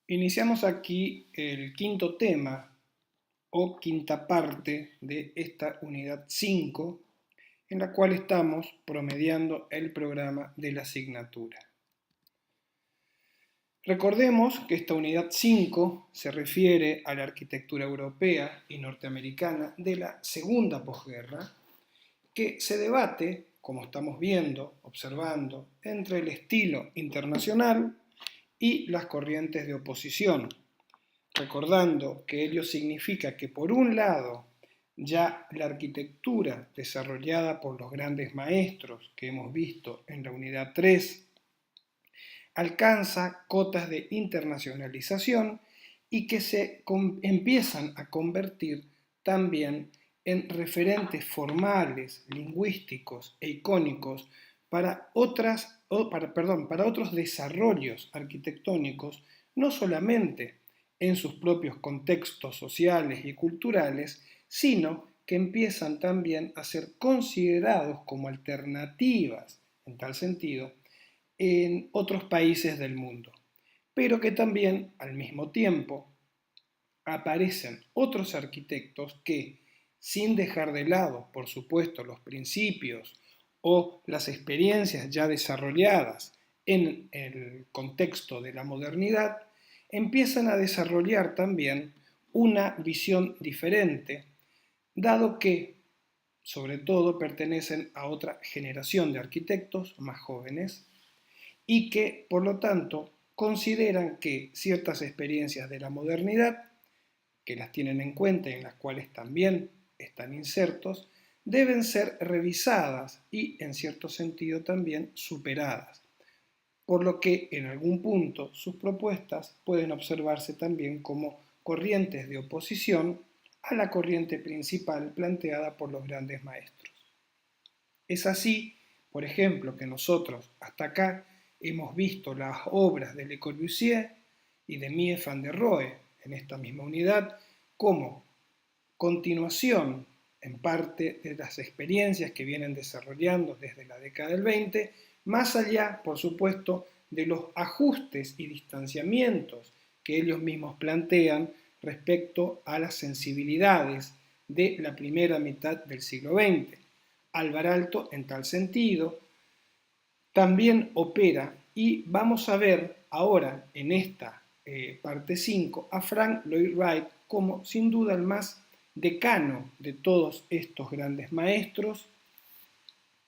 Iniciamos aquí el quinto tema o quinta parte de esta unidad 5, en la cual estamos promediando el programa de la asignatura. Recordemos que esta unidad 5 se refiere a la arquitectura europea y norteamericana de la segunda posguerra, que se debate, como estamos viendo, observando, entre el estilo internacional y las corrientes de oposición, recordando que ello significa que por un lado ya la arquitectura desarrollada por los grandes maestros que hemos visto en la unidad 3 alcanza cotas de internacionalización y que se empiezan a convertir también en referentes formales, lingüísticos e icónicos para otros desarrollos arquitectónicos, no solamente en sus propios contextos sociales y culturales, sino que empiezan también a ser considerados como alternativas, en tal sentido, en otros países del mundo, pero que también al mismo tiempo aparecen otros arquitectos que, sin dejar de lado, por supuesto, los principios o las experiencias ya desarrolladas en el contexto de la modernidad, empiezan a desarrollar también una visión diferente, dado que, sobre todo, pertenecen a otra generación de arquitectos más jóvenes y que, por lo tanto, consideran que ciertas experiencias de la modernidad, que las tienen en cuenta y en las cuales también están insertos, deben ser revisadas y, en cierto sentido, también superadas, por lo que en algún punto sus propuestas pueden observarse también como corrientes de oposición a la corriente principal planteada por los grandes maestros. Es así, por ejemplo, que nosotros hasta acá hemos visto las obras de Le Corbusier y de Mies van der Rohe en esta misma unidad como continuación en parte de las experiencias que vienen desarrollando desde la década del 20, más allá, por supuesto, de los ajustes y distanciamientos que ellos mismos plantean respecto a las sensibilidades de la primera mitad del siglo XX. Alvar Aalto, en tal sentido, también opera y vamos a ver ahora en esta parte 5 a Frank Lloyd Wright como sin duda el más decano de todos estos grandes maestros,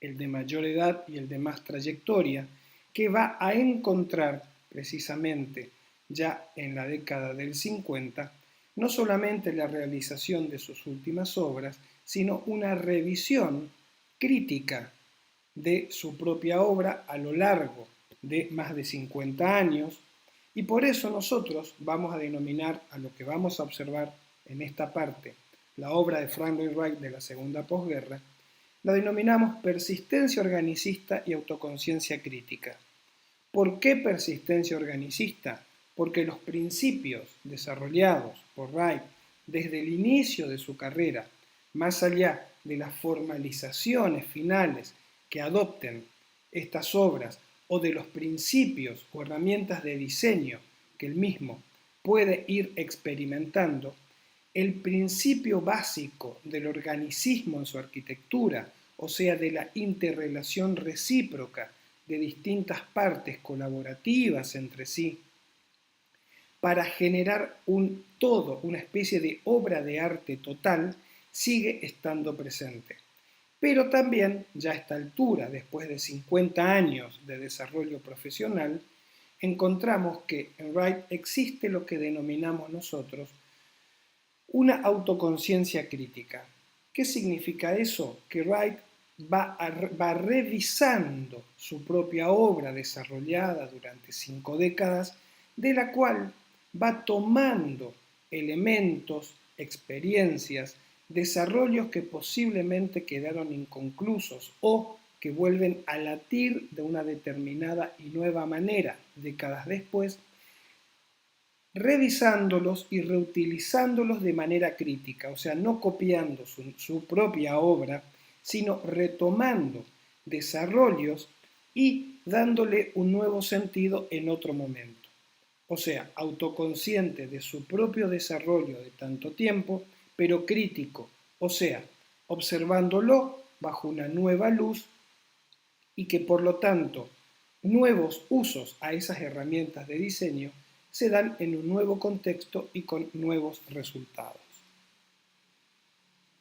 el de mayor edad y el de más trayectoria, que va a encontrar precisamente ya en la década del 50 no solamente la realización de sus últimas obras, sino una revisión crítica de su propia obra a lo largo de más de 50 años, y por eso nosotros vamos a denominar a lo que vamos a observar en esta parte, la obra de Frank Lloyd Wright de la segunda posguerra, la denominamos persistencia organicista y autoconciencia crítica. ¿Por qué persistencia organicista? Porque los principios desarrollados por Wright desde el inicio de su carrera, más allá de las formalizaciones finales que adopten estas obras o de los principios o herramientas de diseño que el mismo puede ir experimentando, el principio básico del organicismo en su arquitectura, o sea, de la interrelación recíproca de distintas partes colaborativas entre sí, para generar un todo, una especie de obra de arte total, sigue estando presente. Pero también, ya a esta altura, después de 50 años de desarrollo profesional, encontramos que en Wright existe lo que denominamos nosotros una autoconciencia crítica. ¿Qué significa eso? Que Wright va revisando su propia obra desarrollada durante 5 décadas, de la cual va tomando elementos, experiencias, desarrollos que posiblemente quedaron inconclusos o que vuelven a latir de una determinada y nueva manera décadas después, revisándolos y reutilizándolos de manera crítica, o sea, no copiando su propia obra, sino retomando desarrollos y dándole un nuevo sentido en otro momento. o sea, autoconsciente de su propio desarrollo de tanto tiempo, pero crítico, o sea, observándolo bajo una nueva luz y que por lo tanto nuevos usos a esas herramientas de diseño se dan en un nuevo contexto y con nuevos resultados.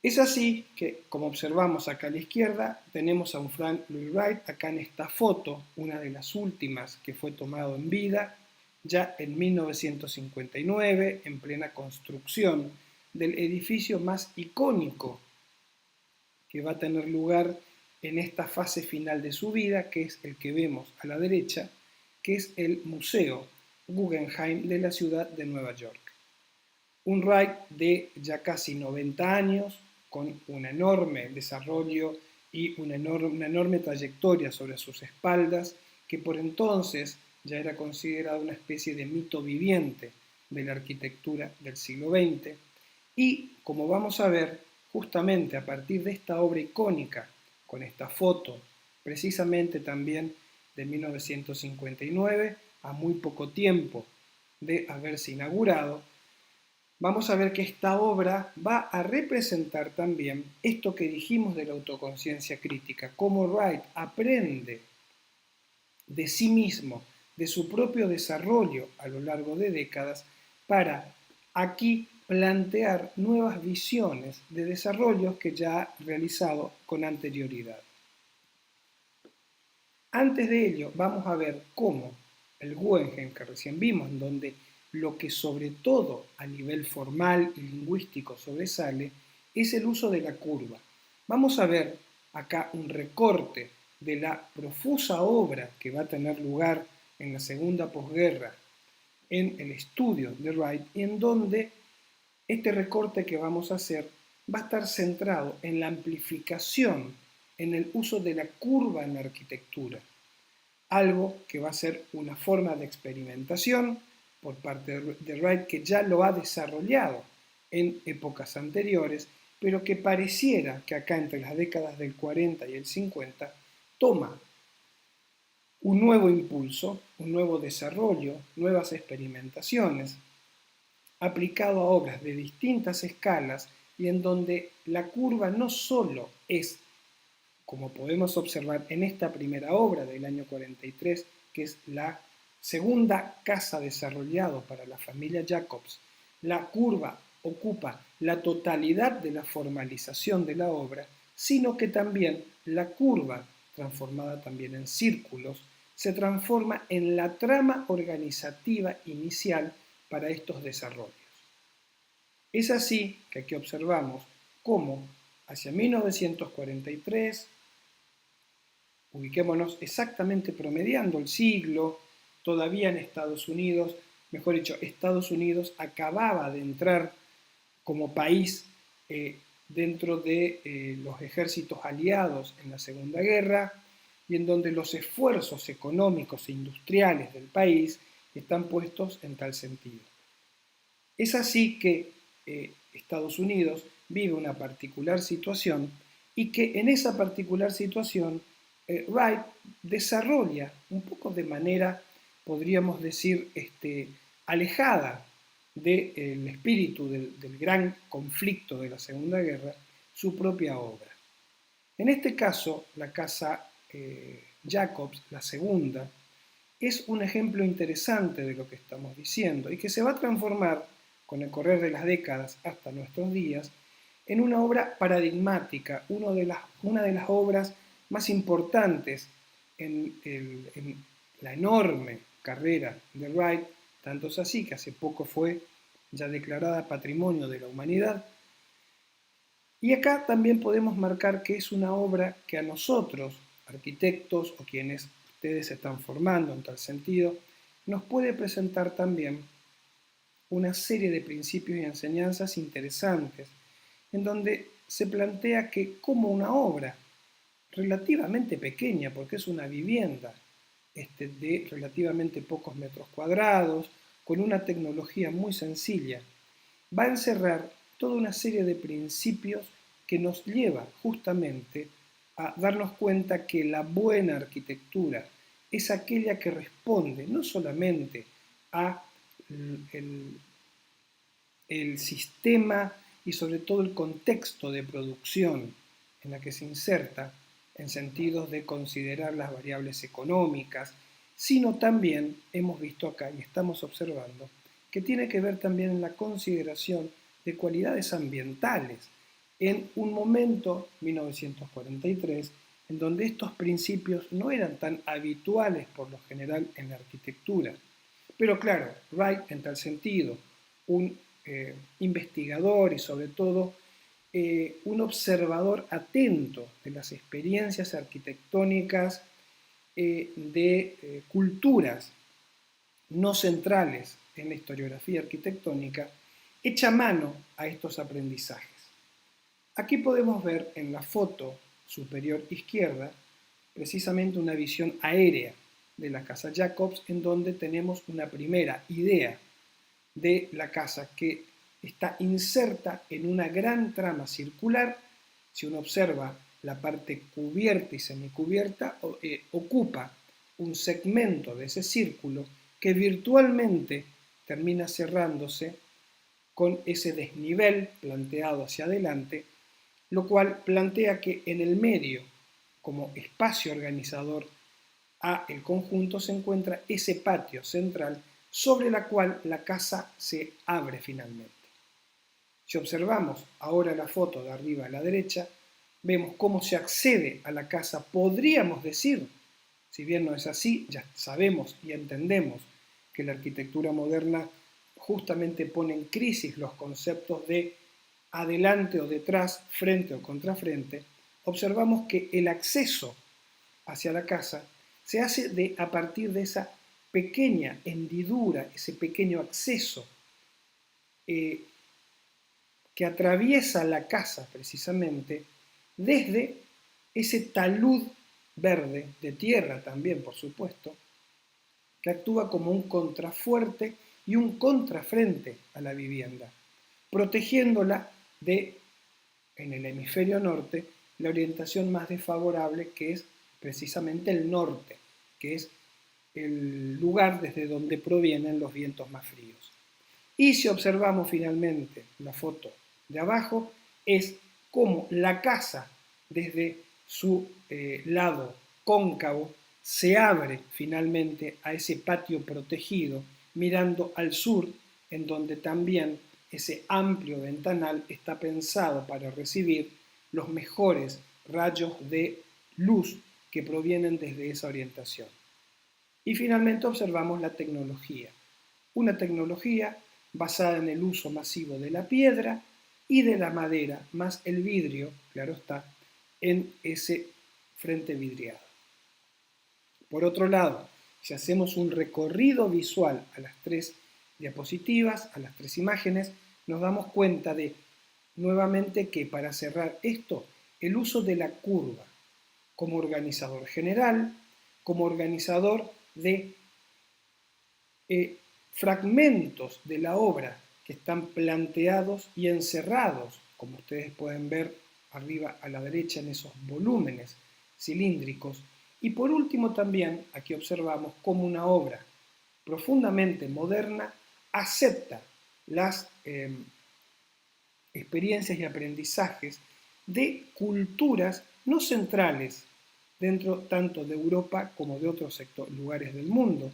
Es así que, como observamos acá a la izquierda, tenemos a un Frank Lloyd Wright acá en esta foto, una de las últimas que fue tomado en vida, ya en 1959, en plena construcción del edificio más icónico que va a tener lugar en esta fase final de su vida, que es el que vemos a la derecha, que es el Museo Guggenheim de la ciudad de Nueva York. Un Wright de ya casi 90 años, con un enorme desarrollo y una enorme trayectoria sobre sus espaldas, que por entonces ya era considerado una especie de mito viviente de la arquitectura del siglo XX, y como vamos a ver, justamente a partir de esta obra icónica, con esta foto, precisamente también de 1959, a muy poco tiempo de haberse inaugurado, vamos a ver que esta obra va a representar también esto que dijimos de la autoconciencia crítica, cómo Wright aprende de sí mismo, de su propio desarrollo a lo largo de décadas, para aquí plantear nuevas visiones de desarrollos que ya ha realizado con anterioridad. Antes de ello, vamos a ver cómo el Guggenheim que recién vimos, en donde lo que sobre todo a nivel formal y lingüístico sobresale es el uso de la curva. Wamos a ver acá un recorte de la profusa obra que va a tener lugar en la segunda posguerra en el estudio de Wright, y en donde este recorte que vamos a hacer va a estar centrado en la amplificación, en el uso de la curva en la arquitectura, algo que va a ser una forma de experimentación por parte de Wright que ya lo ha desarrollado en épocas anteriores, pero que pareciera que acá entre las décadas del 40 y el 50 toma un nuevo impulso, un nuevo desarrollo, nuevas experimentaciones, aplicado a obras de distintas escalas y en donde la curva no solo es, como podemos observar en esta primera obra del año 43, que es la segunda casa desarrollada para la familia Jacobs, la curva ocupa la totalidad de la formalización de la obra, sino que también la curva, transformada también en círculos, se transforma en la trama organizativa inicial para estos desarrollos. Es así que aquí observamos cómo hacia 1943, ubiquémonos exactamente promediando el siglo, todavía en Estados Unidos, mejor dicho, Estados Unidos acababa de entrar como país dentro de los ejércitos aliados en la Segunda Guerra, y en donde los esfuerzos económicos e industriales del país están puestos en tal sentido. Es así que Estados Unidos vive una particular situación y que en esa particular situación Wright desarrolla un poco de manera, podríamos decir, alejada del espíritu del gran conflicto de la Segunda Guerra, su propia obra. En este caso, la casa Jacobs, la segunda, es un ejemplo interesante de lo que estamos diciendo y que se va a transformar con el correr de las décadas hasta nuestros días en una obra paradigmática, una de las obras más importantes en la enorme carrera de Wright, tanto es así que hace poco fue ya declarada Patrimonio de la Humanidad. Y acá también podemos marcar que es una obra que a nosotros, arquitectos o quienes ustedes se están formando en tal sentido, nos puede presentar también una serie de principios y enseñanzas interesantes, en donde se plantea que como una obra relativamente pequeña, porque es una vivienda de relativamente pocos metros cuadrados, con una tecnología muy sencilla, va a encerrar toda una serie de principios que nos lleva justamente a darnos cuenta que la buena arquitectura es aquella que responde no solamente a el, el sistema y sobre todo el contexto de producción en la que se inserta, en sentidos de considerar las variables económicas, sino también hemos visto acá y estamos observando que tiene que ver también en la consideración de cualidades ambientales, en un momento, 1943, en donde estos principios no eran tan habituales por lo general en la arquitectura. Pero claro, Wright, en tal sentido, un investigador y sobre todo un observador atento de las experiencias arquitectónicas de culturas no centrales en la historiografía arquitectónica, echa mano a estos aprendizajes. Aquí podemos ver en la foto superior izquierda precisamente una visión aérea de la casa Jacobs, en donde tenemos una primera idea de la casa que está inserta en una gran trama circular. Si uno observa la parte cubierta y semicubierta, ocupa un segmento de ese círculo que virtualmente termina cerrándose con ese desnivel planteado hacia adelante, lo cual plantea que en el medio, como espacio organizador a el conjunto, se encuentra ese patio central sobre la cual la casa se abre finalmente. Si observamos ahora la foto de arriba a la derecha, vemos cómo se accede a la casa. Podríamos decir, si bien no es así, ya sabemos y entendemos que la arquitectura moderna justamente pone en crisis los conceptos de adelante o detrás, frente o contrafrente. Observamos que el acceso hacia la casa se hace a partir de esa pequeña hendidura, ese pequeño acceso que atraviesa la casa precisamente desde ese talud verde, de tierra también por supuesto, que actúa como un contrafuerte y un contrafrente a la vivienda, protegiéndola de, en el hemisferio norte, la orientación más desfavorable, que es precisamente el norte, que es el lugar desde donde provienen los vientos más fríos. Y si observamos finalmente la foto de abajo, es como la casa desde su lado cóncavo se abre finalmente a ese patio protegido, mirando al sur, en donde también ese amplio ventanal está pensado para recibir los mejores rayos de luz que provienen desde esa orientación. Y finalmente observamos la tecnología. Una tecnología basada en el uso masivo de la piedra y de la madera, más el vidrio, claro está, en ese frente vidriado. Por otro lado, si hacemos un recorrido visual a las tres diapositivas, a las tres imágenes, nos damos cuenta de, nuevamente, que para cerrar esto, el uso de la curva como organizador general, como organizador de fragmentos de la obra que están planteados y encerrados, como ustedes pueden ver arriba a la derecha en esos volúmenes cilíndricos. Y por último también aquí observamos cómo una obra profundamente moderna acepta las experiencias y aprendizajes de culturas no centrales dentro tanto de Europa como de otros lugares del mundo.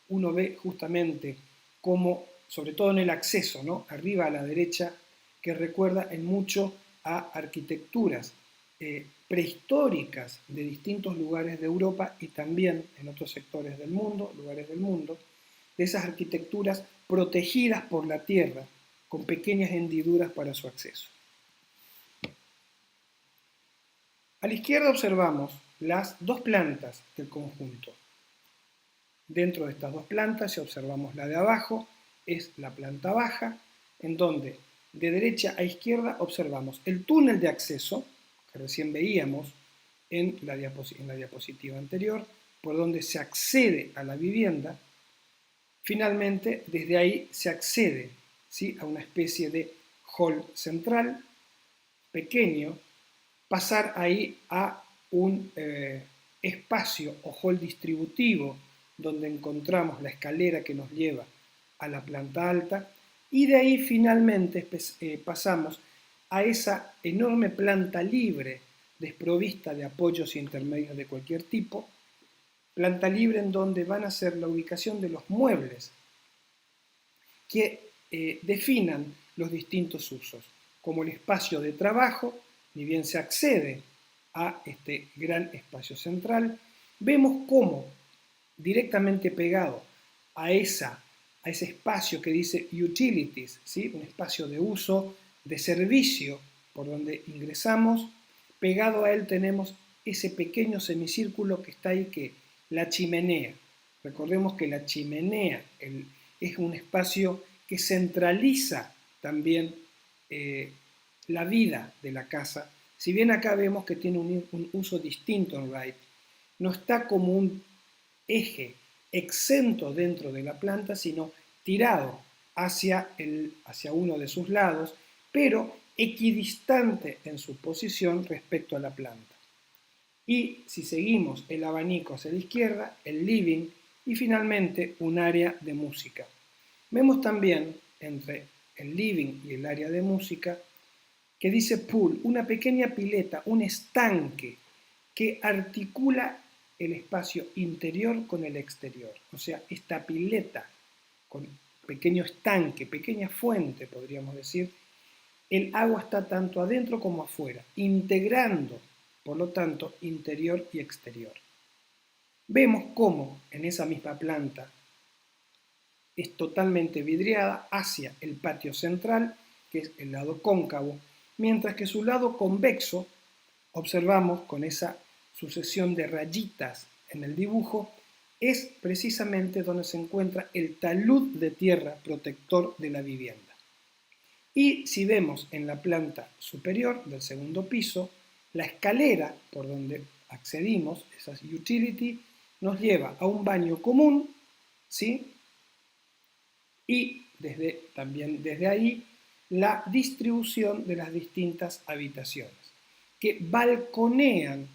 Uno ve justamente cómo, sobre todo en el acceso, ¿no?, arriba a la derecha, que recuerda en mucho a arquitecturas prehistóricas de distintos lugares de Europa y también en otros sectores del mundo, lugares del mundo, de esas arquitecturas protegidas por la tierra, con pequeñas hendiduras para su acceso. A la izquierda observamos las dos plantas del conjunto. Dentro de estas dos plantas, si observamos la de abajo, es la planta baja, en donde de derecha a izquierda observamos el túnel de acceso, que recién veíamos en la diapositiva anterior, por donde se accede a la vivienda. Finalmente, desde ahí se accede, ¿sí?, a una especie de hall central, pequeño, pasar ahí a un espacio o hall distributivo, donde encontramos la escalera que nos lleva a la planta alta, y de ahí finalmente pasamos a esa enorme planta libre, desprovista de apoyos intermedios de cualquier tipo, planta libre en donde van a ser la ubicación de los muebles que definan los distintos usos, como el espacio de trabajo, ni bien se accede a este gran espacio central, vemos cómo directamente pegado a, a ese espacio que dice utilities, ¿sí? Un espacio de uso, de servicio, por donde ingresamos, pegado a él tenemos ese pequeño semicírculo que está ahí, que la chimenea. Recordemos que la chimenea es un espacio que centraliza también la vida de la casa. Si bien acá vemos que tiene un uso distinto en Wright, no está como un eje exento dentro de la planta, sino tirado hacia uno de sus lados, pero equidistante en su posición respecto a la planta. Y si seguimos el abanico hacia la izquierda, el living y finalmente un área de música. Vemos también entre el living y el área de música que dice pool, una pequeña pileta, un estanque que articula el espacio interior con el exterior. O sea, esta pileta con pequeño estanque, pequeña fuente, podríamos decir, el agua está tanto adentro como afuera, integrando, por lo tanto, interior y exterior. Vemos cómo en esa misma planta es totalmente vidriada hacia el patio central, que es el lado cóncavo, mientras que su lado convexo, observamos con esa sucesión de rayitas en el dibujo, es precisamente donde se encuentra el talud de tierra protector de la vivienda. Y si vemos en la planta superior del segundo piso, la escalera por donde accedimos, esas utility, nos lleva a un baño común, ¿sí? Y también desde ahí la distribución de las distintas habitaciones que balconean,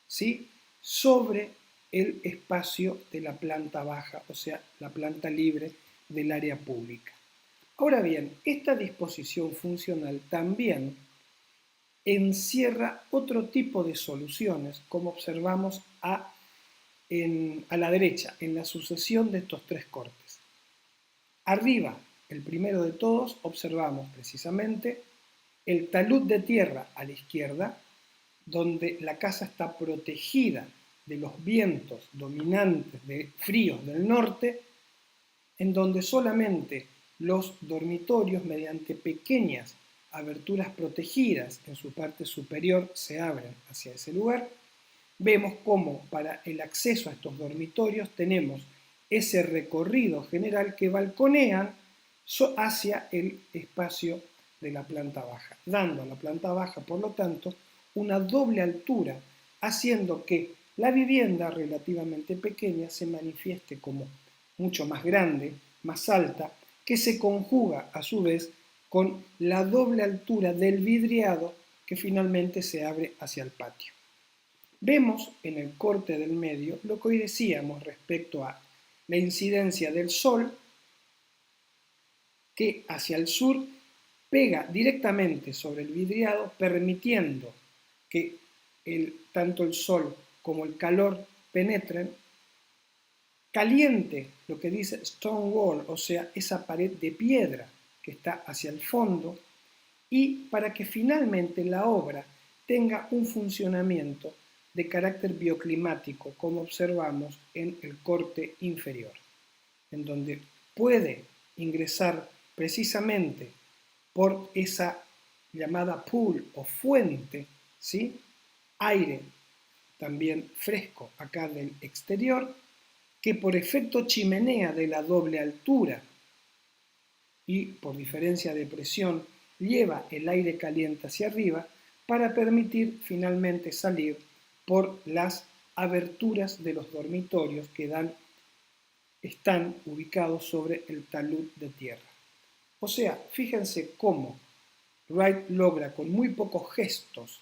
¿sí?, sobre el espacio de la planta baja, o sea, la planta libre del área pública. Ahora bien, esta disposición funcional también encierra otro tipo de soluciones, como observamos a la derecha, en la sucesión de estos tres cortes. Arriba, el primero de todos, observamos precisamente el talud de tierra a la izquierda, donde la casa está protegida de los vientos dominantes de fríos del norte, en donde solamente los dormitorios, mediante pequeñas aberturas protegidas en su parte superior, se abren hacia ese lugar. Vemos cómo para el acceso a estos dormitorios tenemos ese recorrido general que balconean hacia el espacio de la planta baja, dando a la planta baja, por lo tanto, una doble altura, haciendo que la vivienda relativamente pequeña se manifieste como mucho más grande, más alta, que se conjuga a su vez con la doble altura del vidriado que finalmente se abre hacia el patio. Vemos en el corte del medio lo que hoy decíamos respecto a la incidencia del sol, que hacia el sur pega directamente sobre el vidriado, permitiendo que tanto el sol como el calor penetren, caliente lo que dice stone wall, o sea, esa pared de piedra que está hacia el fondo, y para que finalmente la obra tenga un funcionamiento de carácter bioclimático, como observamos en el corte inferior, en donde puede ingresar precisamente por esa llamada pool o fuente, ¿sí?, aire también fresco acá del exterior, que por efecto chimenea de la doble altura y por diferencia de presión lleva el aire caliente hacia arriba para permitir finalmente salir por las aberturas de los dormitorios que están ubicados sobre el talud de tierra. O sea, fíjense cómo Wright logra con muy pocos gestos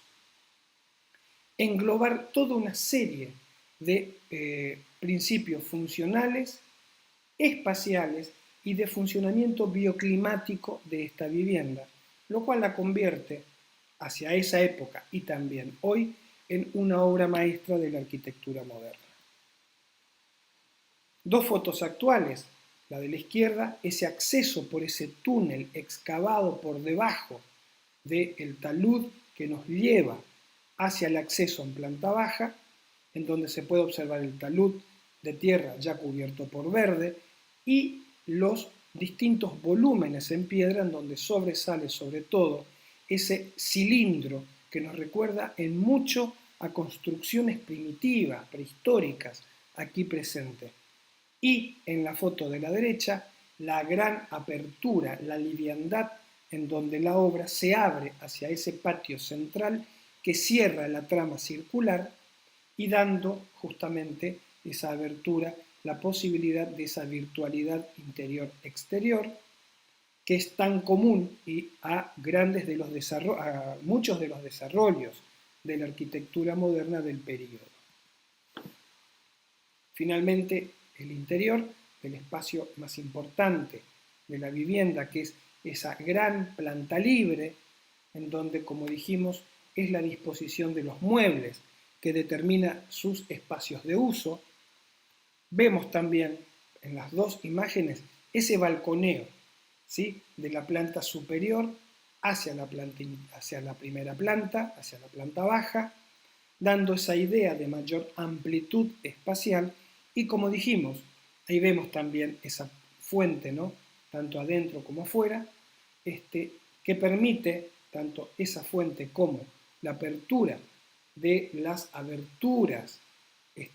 englobar toda una serie de principios funcionales, espaciales y de funcionamiento bioclimático de esta vivienda, lo cual la convierte hacia esa época y también hoy en una obra maestra de la arquitectura moderna. Dos fotos actuales, la de la izquierda, ese acceso por ese túnel excavado por debajo del talud que nos lleva hacia el acceso en planta baja, en donde se puede observar el talud de tierra ya cubierto por verde y los distintos volúmenes en piedra en donde sobresale sobre todo ese cilindro que nos recuerda en mucho a construcciones primitivas, prehistóricas, aquí presentes. Y en la foto de la derecha, la gran apertura, la liviandad en donde la obra se abre hacia ese patio central que cierra la trama circular y dando justamente esa abertura, la posibilidad de esa virtualidad interior-exterior que es tan común y a muchos de los desarrollos de la arquitectura moderna del período. Finalmente, el interior, el espacio más importante de la vivienda, que es esa gran planta libre, en donde, como dijimos, es la disposición de los muebles que determina sus espacios de uso. Vemos también en las dos imágenes ese balconeo, ¿sí?, de la planta superior hacia la primera planta, hacia la planta baja, dando esa idea de mayor amplitud espacial y, como dijimos, ahí vemos también esa fuente, ¿no?, tanto adentro como afuera, que permite tanto esa fuente como la apertura de las aberturas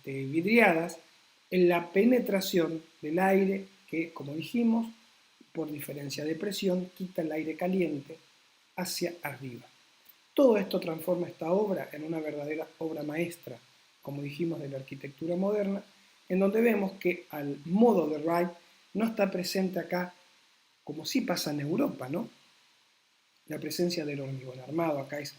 vidriadas en la penetración del aire que, como dijimos, por diferencia de presión, quita el aire caliente hacia arriba. Todo esto transforma esta obra en una verdadera obra maestra, como dijimos, de la arquitectura moderna, en donde vemos que al modo de Wright no está presente acá, como sí pasa en Europa, ¿no?, la presencia del hormigón armado. Acá es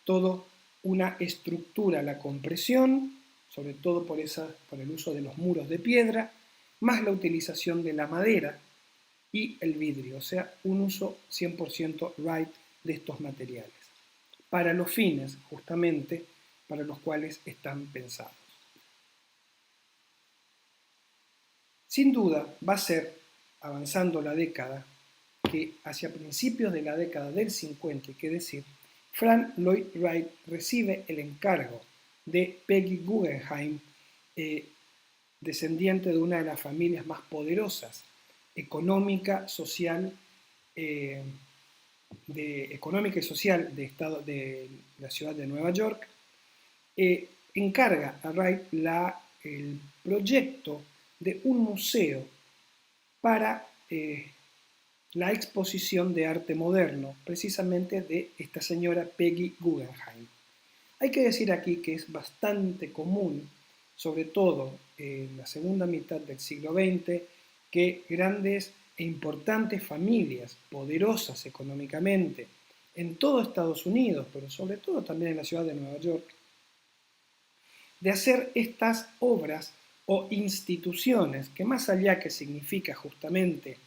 todo una estructura, la compresión, sobre todo por el uso de los muros de piedra, más la utilización de la madera y el vidrio, o sea, un uso 100% Wright de estos materiales, para los fines justamente para los cuales están pensados. Sin duda va a ser, avanzando la década, que hacia principios de la década del 50, hay que decir, Frank Lloyd Wright recibe el encargo de Peggy Guggenheim, descendiente de una de las familias más poderosas, económica, social, económica y social de la ciudad de Nueva York, encarga a Wright el proyecto de un museo para la exposición de arte moderno, precisamente de esta señora Peggy Guggenheim. Hay que decir aquí que es bastante común, sobre todo en la segunda mitad del siglo XX, que grandes e importantes familias, poderosas económicamente, en todo Estados Unidos, pero sobre todo también en la ciudad de Nueva York, de hacer estas obras o instituciones que, más allá que significa justamente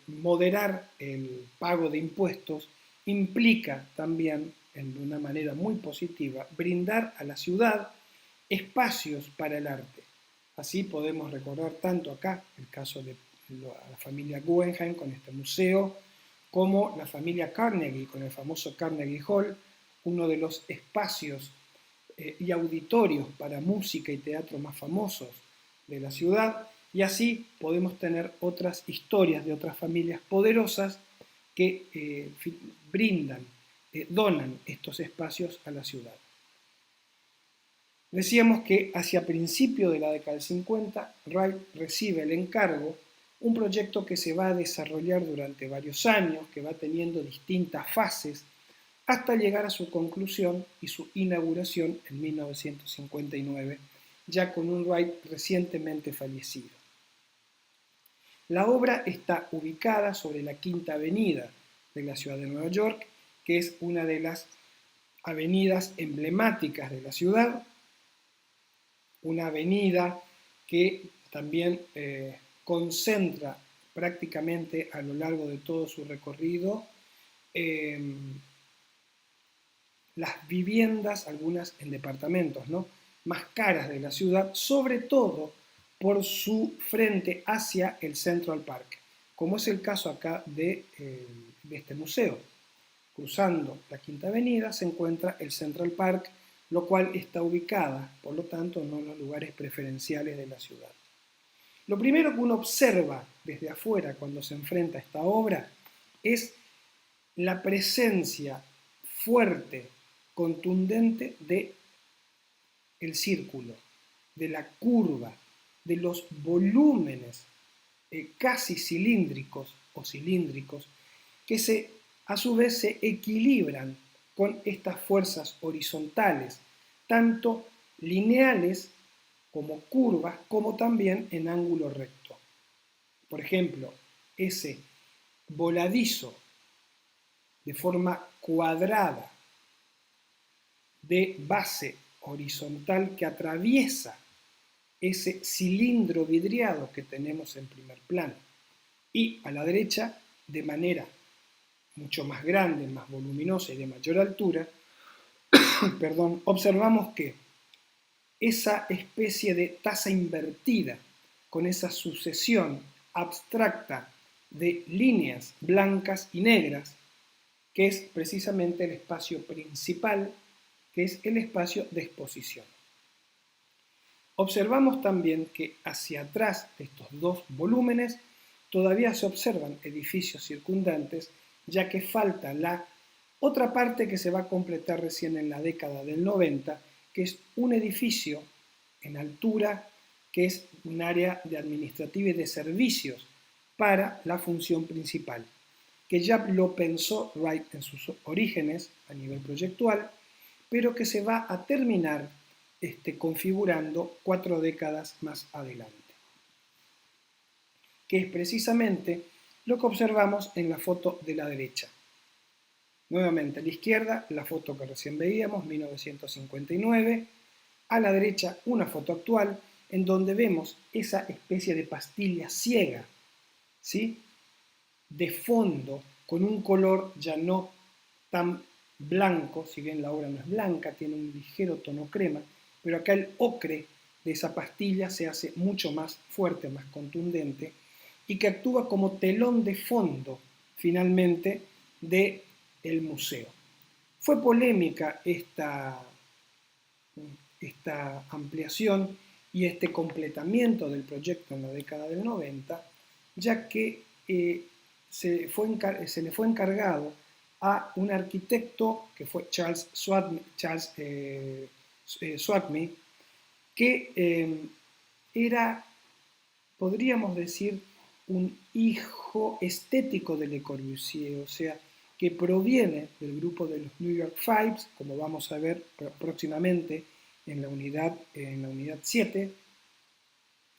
moderar el pago de impuestos, implica también, de una manera muy positiva, brindar a la ciudad espacios para el arte. Así podemos recordar tanto acá el caso de la familia Guggenheim con este museo, como la familia Carnegie con el famoso Carnegie Hall, uno de los espacios y auditorios para música y teatro más famosos de la ciudad, y así podemos tener otras historias de otras familias poderosas que donan estos espacios a la ciudad. Decíamos que hacia principio de la década del 50, Wright recibe el encargo, un proyecto que se va a desarrollar durante varios años, que va teniendo distintas fases, hasta llegar a su conclusión y su inauguración en 1959, ya con un Wright recientemente fallecido. La obra está ubicada sobre la Quinta Avenida de la ciudad de Nueva York, que es una de las avenidas emblemáticas de la ciudad, una avenida que también concentra prácticamente a lo largo de todo su recorrido las viviendas, algunas en departamentos, ¿no?, más caras de la ciudad, sobre todo por su frente hacia el Central Park, como es el caso acá de este museo. Cruzando la Quinta Avenida se encuentra el Central Park, lo cual está ubicada, por lo tanto, no en los lugares preferenciales de la ciudad. Lo primero que uno observa desde afuera cuando se enfrenta a esta obra es la presencia fuerte, contundente de el círculo, de la curva, de los volúmenes casi cilíndricos o cilíndricos que a su vez se equilibran con estas fuerzas horizontales, tanto lineales como curvas, como también en ángulo recto. Por ejemplo, ese voladizo de forma cuadrada de base horizontal que atraviesa ese cilindro vidriado que tenemos en primer plano. Y a la derecha, de manera mucho más grande, más voluminosa y de mayor altura, perdón, observamos que esa especie de taza invertida, con esa sucesión abstracta de líneas blancas y negras, que es precisamente el espacio principal, que es el espacio de exposición. Observamos también que hacia atrás de estos dos volúmenes todavía se observan edificios circundantes, ya que falta la otra parte que se va a completar recién en la década del 90, que es un edificio en altura, que es un área de administrativa y de servicios para la función principal, que ya lo pensó Wright en sus orígenes a nivel proyectual, pero que se va a terminar configurando 4 décadas más adelante, que es precisamente lo que observamos en la foto de la derecha. Nuevamente a la izquierda, la foto que recién veíamos, 1959, a la derecha una foto actual en donde vemos esa especie de pastilla ciega, ¿sí?, de fondo, con un color ya no tan blanco, si bien la obra no es blanca, tiene un ligero tono crema, pero acá el ocre de esa pastilla se hace mucho más fuerte, más contundente, y que actúa como telón de fondo, finalmente, del museo. Fue polémica esta ampliación y este completamiento del proyecto en la década del 90, ya que se le fue encargado a un arquitecto que fue Charles Swatney, que era, podríamos decir, un hijo estético de Le Corbusier, o sea, que proviene del grupo de los New York Fives, como vamos a ver próximamente en la unidad 7,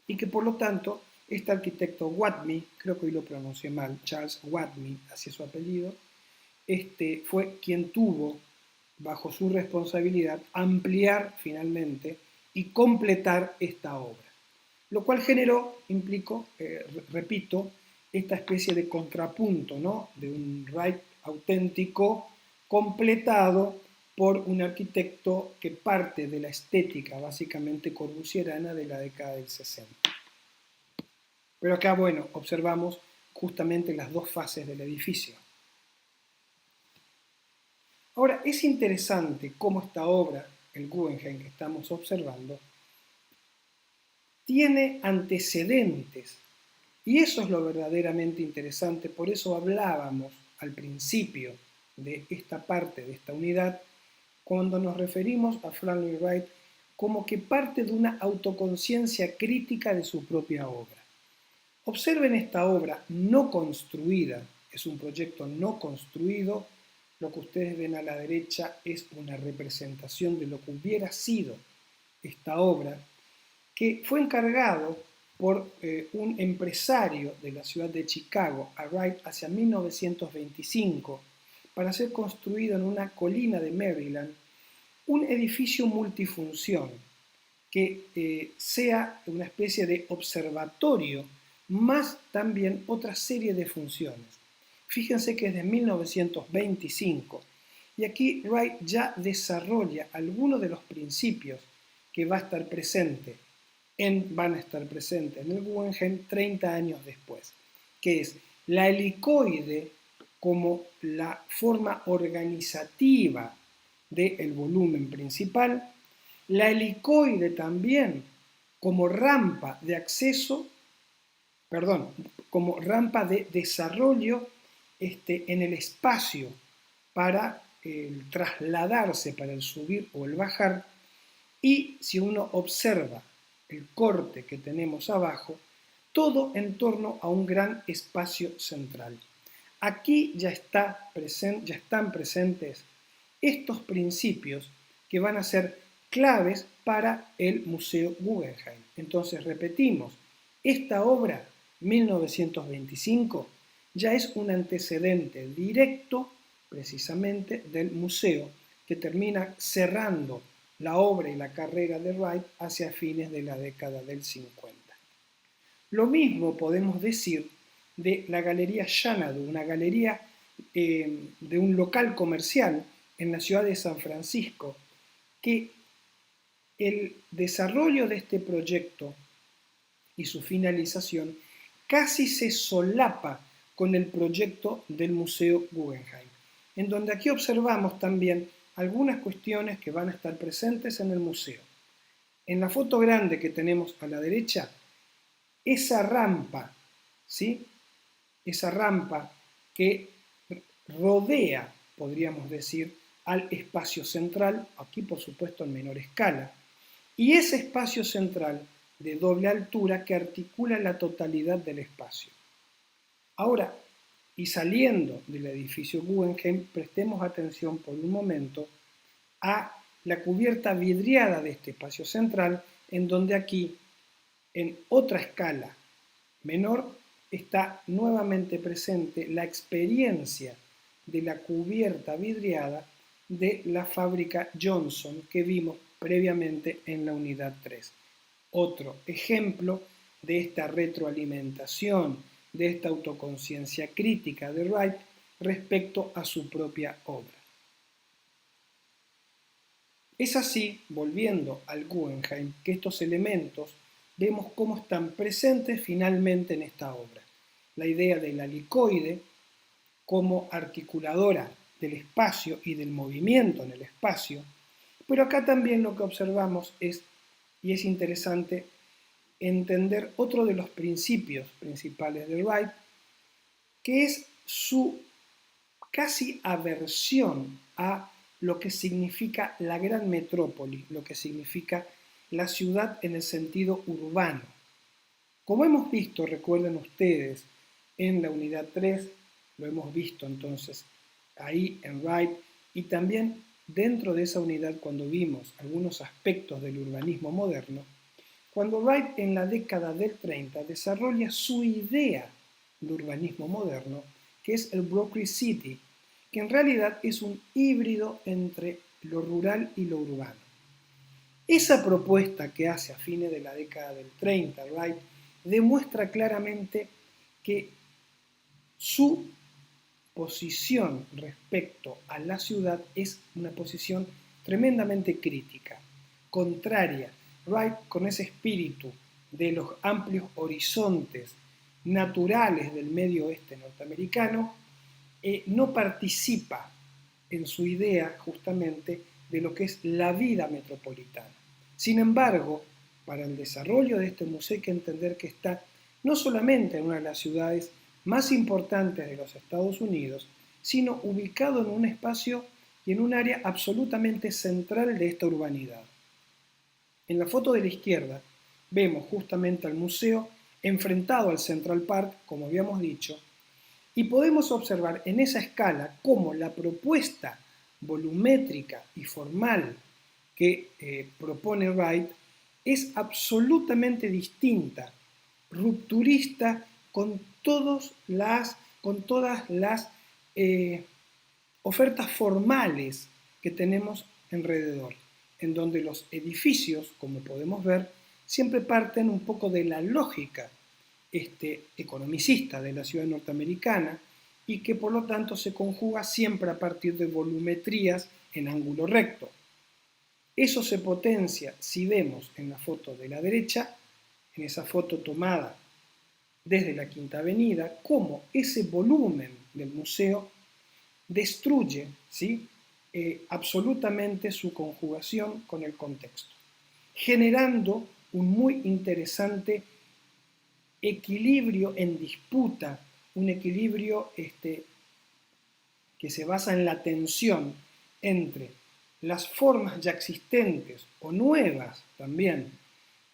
y que por lo tanto este arquitecto Watney, creo que hoy lo pronuncié mal, Charles Watney, así es su apellido, fue quien tuvo bajo su responsabilidad ampliar finalmente y completar esta obra, lo cual generó, repito, esta especie de contrapunto, ¿no?, de un Wright auténtico completado por un arquitecto que parte de la estética básicamente corbusierana de la década del 60. Pero acá, bueno, observamos justamente las dos fases del edificio. Ahora, es interesante cómo esta obra, el Guggenheim que estamos observando, tiene antecedentes, y eso es lo verdaderamente interesante. Por eso hablábamos al principio de esta parte, de esta unidad, cuando nos referimos a Frank Lloyd Wright como que parte de una autoconciencia crítica de su propia obra. Observen esta obra no construida, es un proyecto no construido. Lo que ustedes ven a la derecha es una representación de lo que hubiera sido esta obra, que fue encargado por un empresario de la ciudad de Chicago, a Wright, hacia 1925, para ser construido en una colina de Maryland, un edificio multifunción que sea una especie de observatorio más también otra serie de funciones. Fíjense que es de 1925 y aquí Wright ya desarrolla algunos de los principios que van a estar presentes en el Guggenheim 30 años después, que es la helicoide como la forma organizativa del volumen principal, la helicoide también como rampa de acceso, perdón, como rampa de desarrollo en el espacio para el trasladarse, para el subir o el bajar, y si uno observa el corte que tenemos abajo, todo en torno a un gran espacio central. Aquí ya están presentes estos principios que van a ser claves para el Museo Guggenheim. Entonces, repetimos, esta obra, 1925, ya es un antecedente directo precisamente del museo que termina cerrando la obra y la carrera de Wright hacia fines de la década del 50. Lo mismo podemos decir de la Galería Xanadu, una galería de un local comercial en la ciudad de San Francisco, que el desarrollo de este proyecto y su finalización casi se solapa con el proyecto del Museo Guggenheim, en donde aquí observamos también algunas cuestiones que van a estar presentes en el museo. En la foto grande que tenemos a la derecha, esa rampa, ¿sí? Esa rampa que rodea, podríamos decir, al espacio central, aquí por supuesto en menor escala, y ese espacio central de doble altura que articula la totalidad del espacio. Ahora, y saliendo del edificio Guggenheim, prestemos atención por un momento a la cubierta vidriada de este espacio central, en donde aquí, en otra escala menor, está nuevamente presente la experiencia de la cubierta vidriada de la fábrica Johnson que vimos previamente en la unidad 3. Otro ejemplo de esta retroalimentación, de esta autoconciencia crítica de Wright respecto a su propia obra. Es así, volviendo al Guggenheim, que estos elementos vemos cómo están presentes finalmente en esta obra. La idea de la helicoide como articuladora del espacio y del movimiento en el espacio, pero acá también lo que observamos es, y es interesante, entender otro de los principios principales de Wright, que es su casi aversión a lo que significa la gran metrópoli, lo que significa la ciudad en el sentido urbano. Como hemos visto, recuerden ustedes, en la unidad 3, lo hemos visto entonces ahí en Wright, y también dentro de esa unidad cuando vimos algunos aspectos del urbanismo moderno, cuando Wright en la década del 30 desarrolla su idea de urbanismo moderno, que es el Broccoli City, que en realidad es un híbrido entre lo rural y lo urbano. Esa propuesta que hace a fines de la década del 30, Wright, demuestra claramente que su posición respecto a la ciudad es una posición tremendamente crítica, contraria. Wright, con ese espíritu de los amplios horizontes naturales del medio oeste norteamericano, no participa en su idea justamente de lo que es la vida metropolitana. Sin embargo, para el desarrollo de este museo hay que entender que está no solamente en una de las ciudades más importantes de los Estados Unidos, sino ubicado en un espacio y en un área absolutamente central de esta urbanidad. En la foto de la izquierda vemos justamente al museo enfrentado al Central Park, como habíamos dicho, y podemos observar en esa escala cómo la propuesta volumétrica y formal que propone Wright es absolutamente distinta, rupturista con todas las ofertas formales que tenemos alrededor, en donde los edificios, como podemos ver, siempre parten un poco de la lógica economicista de la ciudad norteamericana y que por lo tanto se conjuga siempre a partir de volumetrías en ángulo recto. Eso se potencia si vemos en la foto de la derecha, en esa foto tomada desde la Quinta Avenida, cómo ese volumen del museo destruye, ¿sí?, absolutamente su conjugación con el contexto, generando un muy interesante equilibrio en disputa, un equilibrio que se basa en la tensión entre las formas ya existentes o nuevas también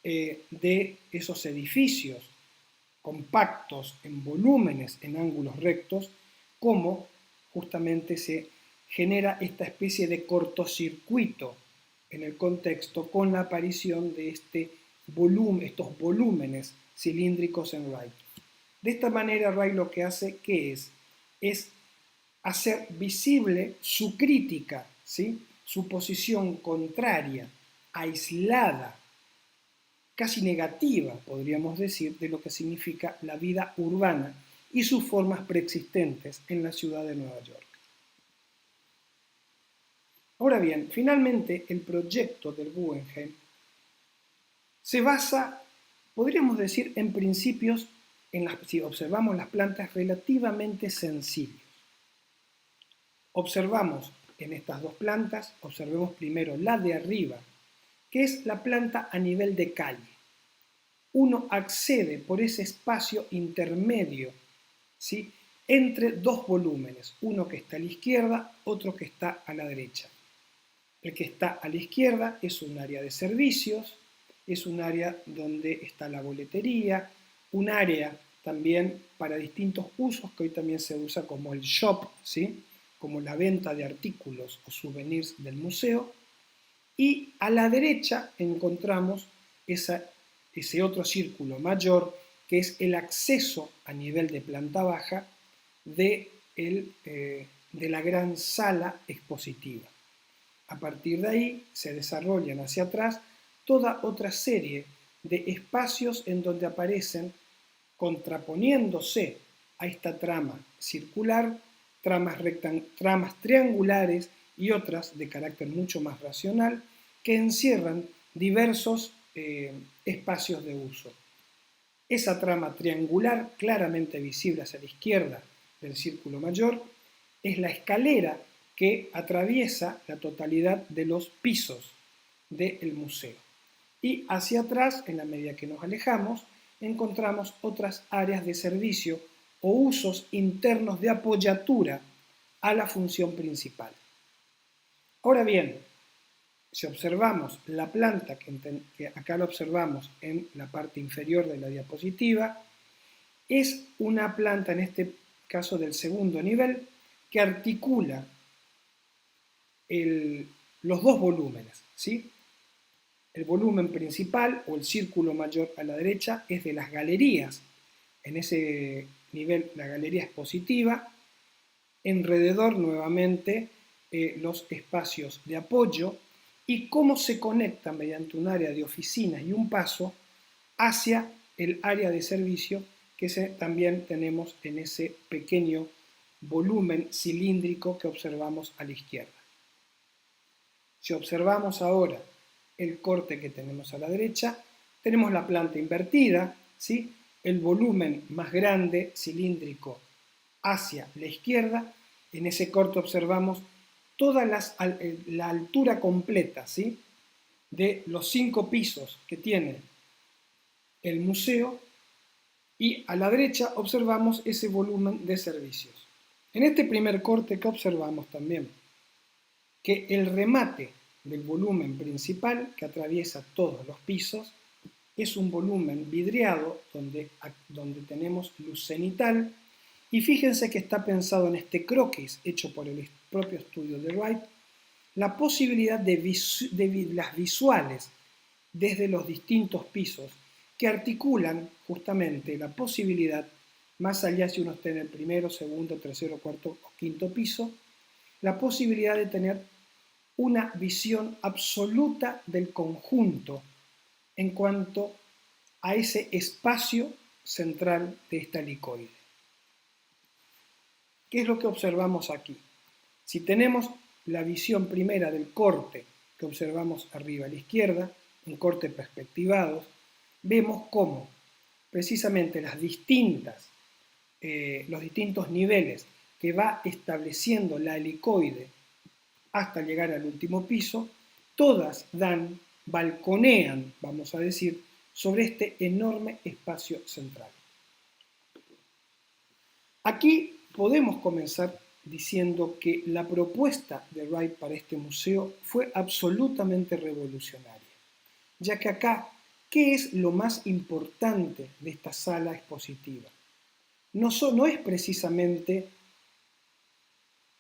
de esos edificios compactos en volúmenes, en ángulos rectos, como justamente se genera esta especie de cortocircuito en el contexto con la aparición de estos volúmenes cilíndricos en Wright. De esta manera Wright lo que hace es hacer visible su crítica, ¿sí?, su posición contraria, aislada, casi negativa, podríamos decir, de lo que significa la vida urbana y sus formas preexistentes en la ciudad de Nueva York. Ahora bien, finalmente el proyecto del Guggenheim se basa, podríamos decir, en principios, si observamos las plantas, relativamente sencillos. Observamos en estas dos plantas, observemos primero la de arriba, que es la planta a nivel de calle. Uno accede por ese espacio intermedio, ¿sí?, entre dos volúmenes, uno que está a la izquierda, otro que está a la derecha. El que está a la izquierda es un área de servicios, es un área donde está la boletería, un área también para distintos usos que hoy también se usa como el shop, ¿sí?, como la venta de artículos o souvenirs del museo, y a la derecha encontramos ese otro círculo mayor que es el acceso a nivel de planta baja de la gran sala expositiva. A partir de ahí se desarrollan hacia atrás toda otra serie de espacios en donde aparecen, contraponiéndose a esta trama circular, tramas triangulares y otras de carácter mucho más racional que encierran diversos espacios de uso. Esa trama triangular, claramente visible hacia la izquierda del círculo mayor, es la escalera que atraviesa la totalidad de los pisos del museo. Y hacia atrás, en la medida que nos alejamos, encontramos otras áreas de servicio o usos internos de apoyatura a la función principal. Ahora bien, si observamos la planta, que acá la observamos en la parte inferior de la diapositiva, es una planta, en este caso del segundo nivel, que articula los dos volúmenes, ¿sí? El volumen principal o el círculo mayor a la derecha es de las galerías. En ese nivel la galería expositiva, alrededor nuevamente los espacios de apoyo y cómo se conectan mediante un área de oficinas y un paso hacia el área de servicio que también tenemos en ese pequeño volumen cilíndrico que observamos a la izquierda. Si observamos ahora el corte que tenemos a la derecha, tenemos la planta invertida, ¿sí?, el volumen más grande cilíndrico hacia la izquierda. En ese corte observamos toda la altura completa, ¿sí?, de los 5 pisos que tiene el museo, y a la derecha observamos ese volumen de servicios. En este primer corte que observamos también que el remate del volumen principal que atraviesa todos los pisos es un volumen vidriado donde tenemos luz cenital, y fíjense que está pensado en este croquis hecho por el propio estudio de Wright, la posibilidad de las visuales desde los distintos pisos que articulan justamente la posibilidad, más allá si uno está en el primero, segundo, tercero, cuarto o quinto piso, la posibilidad de tener una visión absoluta del conjunto en cuanto a ese espacio, central de esta helicoide. ¿Qué es lo que observamos aquí? Si tenemos la visión primera del corte que observamos arriba a la izquierda, un corte perspectivado, vemos cómo precisamente los distintos niveles que va estableciendo la helicoide hasta llegar al último piso, todas balconean, vamos a decir, sobre este enorme espacio central. Aquí podemos comenzar diciendo que la propuesta de Wright para este museo fue absolutamente revolucionaria, ya que acá, ¿qué es lo más importante de esta sala expositiva? No es precisamente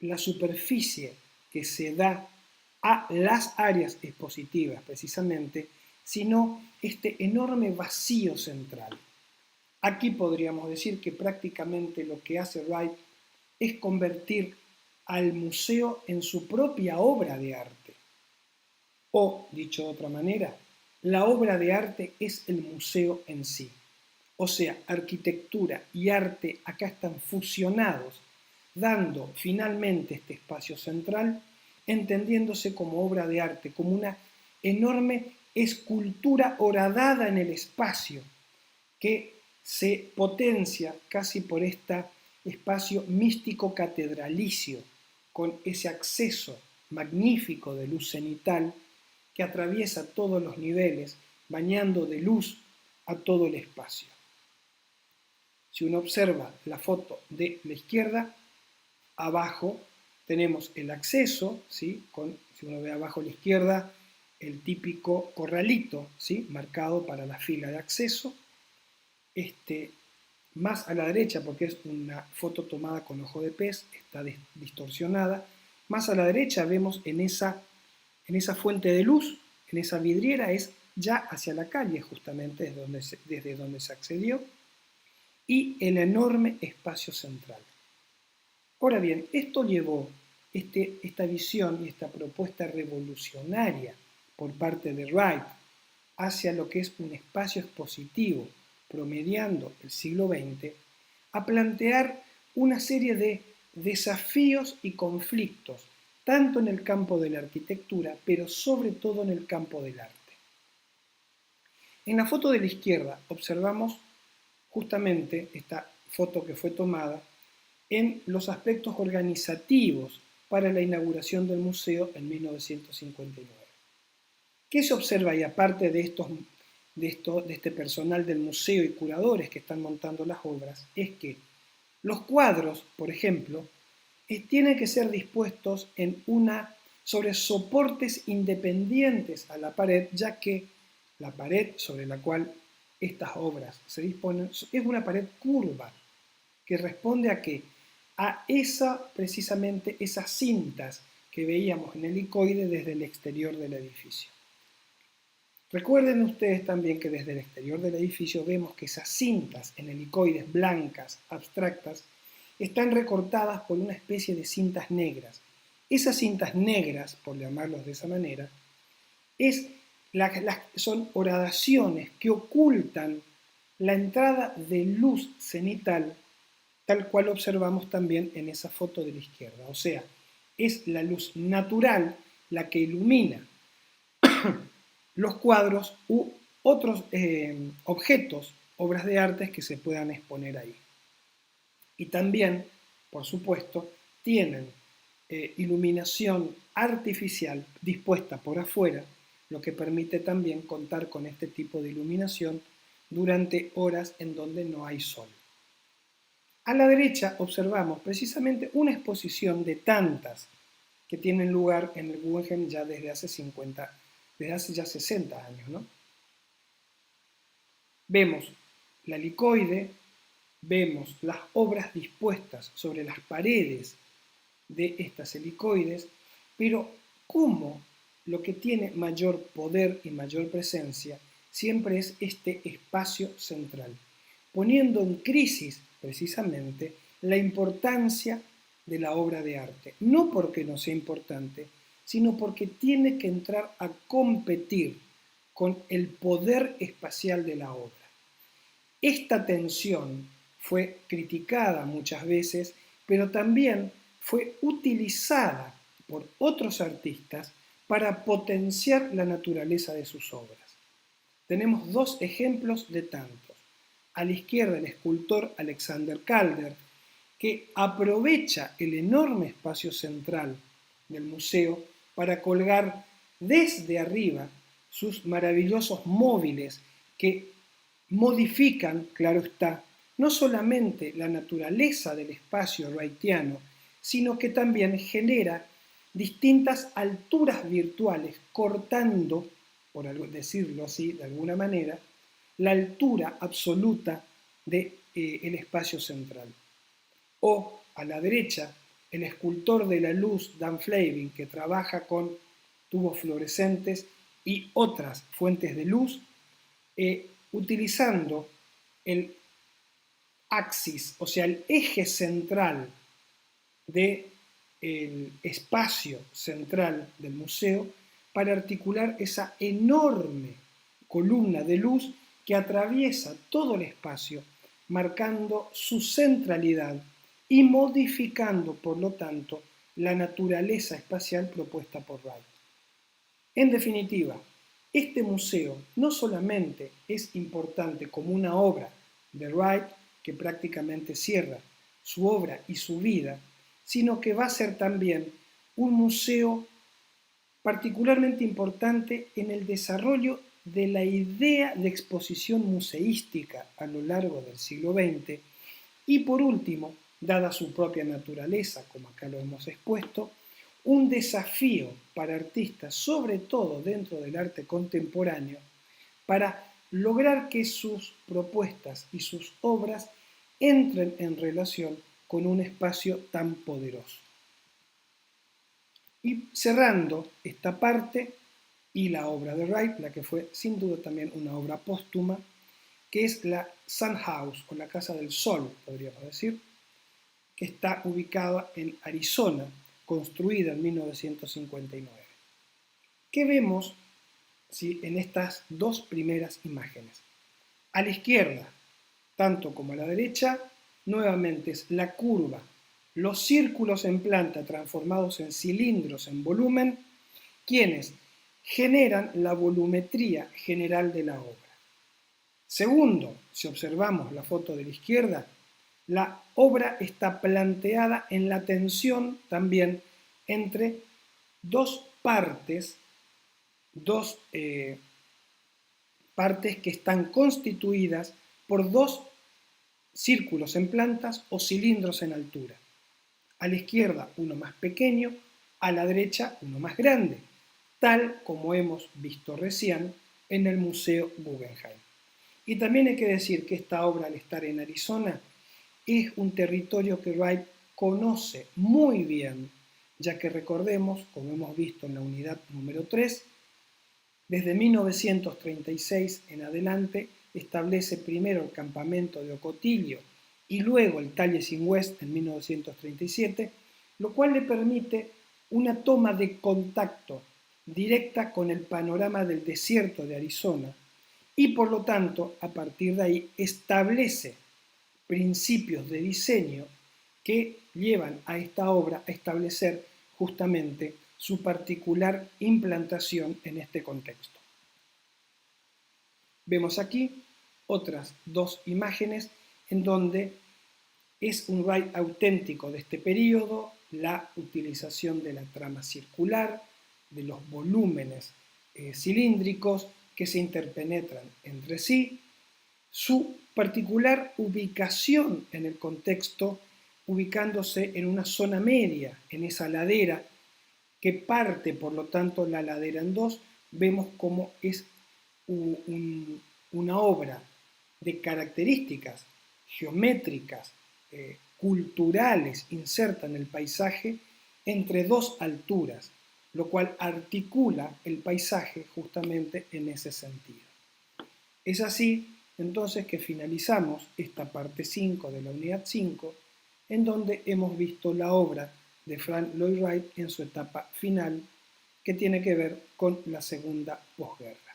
la superficie que se da a las áreas expositivas, precisamente, sino este enorme vacío central. Aquí podríamos decir que prácticamente lo que hace Wright es convertir al museo en su propia obra de arte. O, dicho de otra manera, la obra de arte es el museo en sí. O sea, arquitectura y arte acá están fusionados, dando finalmente este espacio central, entendiéndose como obra de arte, como una enorme escultura horadada en el espacio, que se potencia casi por este espacio místico catedralicio, con ese acceso magnífico de luz cenital que atraviesa todos los niveles, bañando de luz a todo el espacio. Si uno observa la foto de la izquierda, abajo tenemos el acceso, ¿sí? Si uno ve abajo a la izquierda, el típico corralito, ¿sí? Marcado para la fila de acceso. Más a la derecha, porque es una foto tomada con ojo de pez, está distorsionada, más a la derecha vemos en esa fuente de luz, en esa vidriera, es ya hacia la calle justamente desde donde se accedió, y el enorme espacio central. Ahora bien, esto llevó esta visión y esta propuesta revolucionaria por parte de Wright hacia lo que es un espacio expositivo promediando el siglo XX, a plantear una serie de desafíos y conflictos, tanto en el campo de la arquitectura, pero sobre todo en el campo del arte. En la foto de la izquierda observamos justamente esta foto que fue tomada en los aspectos organizativos para la inauguración del museo en 1959. ¿Qué se observa ahí, aparte de este personal del museo y curadores que están montando las obras? Es que los cuadros, por ejemplo, tienen que ser dispuestos sobre soportes independientes a la pared, ya que la pared sobre la cual estas obras se disponen es una pared curva, que responde a qué? A precisamente esas cintas que veíamos en el helicoide desde el exterior del edificio. Recuerden ustedes también que desde el exterior del edificio vemos que esas cintas en helicoides blancas, abstractas, están recortadas por una especie de cintas negras. Esas cintas negras, por llamarlos de esa manera, son horadaciones que ocultan la entrada de luz cenital, tal cual observamos también en esa foto de la izquierda. O sea, es la luz natural la que ilumina los cuadros u otros objetos, obras de arte que se puedan exponer ahí. Y también, por supuesto, tienen iluminación artificial dispuesta por afuera, lo que permite también contar con este tipo de iluminación durante horas en donde no hay sol. A la derecha observamos precisamente una exposición de tantas que tienen lugar en el Guggenheim ya desde hace ya 60 años, ¿no? Vemos la helicoide, vemos las obras dispuestas sobre las paredes de estas helicoides, pero cómo lo que tiene mayor poder y mayor presencia siempre es este espacio central, poniendo en crisis precisamente la importancia de la obra de arte, no porque no sea importante, sino porque tiene que entrar a competir con el poder espacial de la obra. Esta tensión fue criticada muchas veces, pero también fue utilizada por otros artistas para potenciar la naturaleza de sus obras. Tenemos dos ejemplos de tantos. A la izquierda el escultor Alexander Calder, que aprovecha el enorme espacio central del museo para colgar desde arriba sus maravillosos móviles que modifican, claro está, no solamente la naturaleza del espacio wrightiano, sino que también genera distintas alturas virtuales, cortando, por decirlo así de alguna manera, la altura absoluta del espacio central. O a la derecha, el escultor de la luz Dan Flavin, que trabaja con tubos fluorescentes y otras fuentes de luz, utilizando el axis, o sea, el eje central del espacio central del museo para articular esa enorme columna de luz que atraviesa todo el espacio, marcando su centralidad y modificando, por lo tanto, la naturaleza espacial propuesta por Wright. En definitiva, este museo no solamente es importante como una obra de Wright que prácticamente cierra su obra y su vida, sino que va a ser también un museo particularmente importante en el desarrollo de la idea de exposición museística a lo largo del siglo XX y por último, dada su propia naturaleza, como acá lo hemos expuesto, un desafío para artistas, sobre todo dentro del arte contemporáneo, para lograr que sus propuestas y sus obras entren en relación con un espacio tan poderoso. Y cerrando esta parte y la obra de Wright, la que fue sin duda también una obra póstuma, que es la Sun House, o la Casa del Sol, podríamos decir, que está ubicada en Arizona, construida en 1959. ¿Qué vemos en estas dos primeras imágenes? A la izquierda, tanto como a la derecha, nuevamente es la curva, los círculos en planta transformados en cilindros en volumen, quienes generan la volumetría general de la obra. Segundo, si observamos la foto de la izquierda, la obra está planteada en la tensión también entre dos partes que están constituidas por dos círculos en plantas o cilindros en altura. A la izquierda uno más pequeño, a la derecha uno más grande, tal como hemos visto recién en el Museo Guggenheim. Y también hay que decir que esta obra, al estar en Arizona, es un territorio que Wright conoce muy bien, ya que recordemos, como hemos visto en la unidad número 3, desde 1936 en adelante establece primero el campamento de Ocotillo y luego el Taliesin West en 1937, lo cual le permite una toma de contacto directa con el panorama del desierto de Arizona y por lo tanto a partir de ahí establece principios de diseño que llevan a esta obra a establecer justamente su particular implantación en este contexto. Vemos aquí otras dos imágenes en donde es un Wright auténtico de este periodo, la utilización de la trama circular, de los volúmenes cilíndricos que se interpenetran entre sí, su particular ubicación en el contexto, ubicándose en una zona media, en esa ladera que parte, por lo tanto, la ladera en dos, vemos cómo es una obra de características geométricas, culturales, inserta en el paisaje entre dos alturas, lo cual articula el paisaje justamente en ese sentido. Es así entonces que finalizamos esta parte 5 de la unidad 5, en donde hemos visto la obra de Frank Lloyd Wright en su etapa final, que tiene que ver con la segunda posguerra.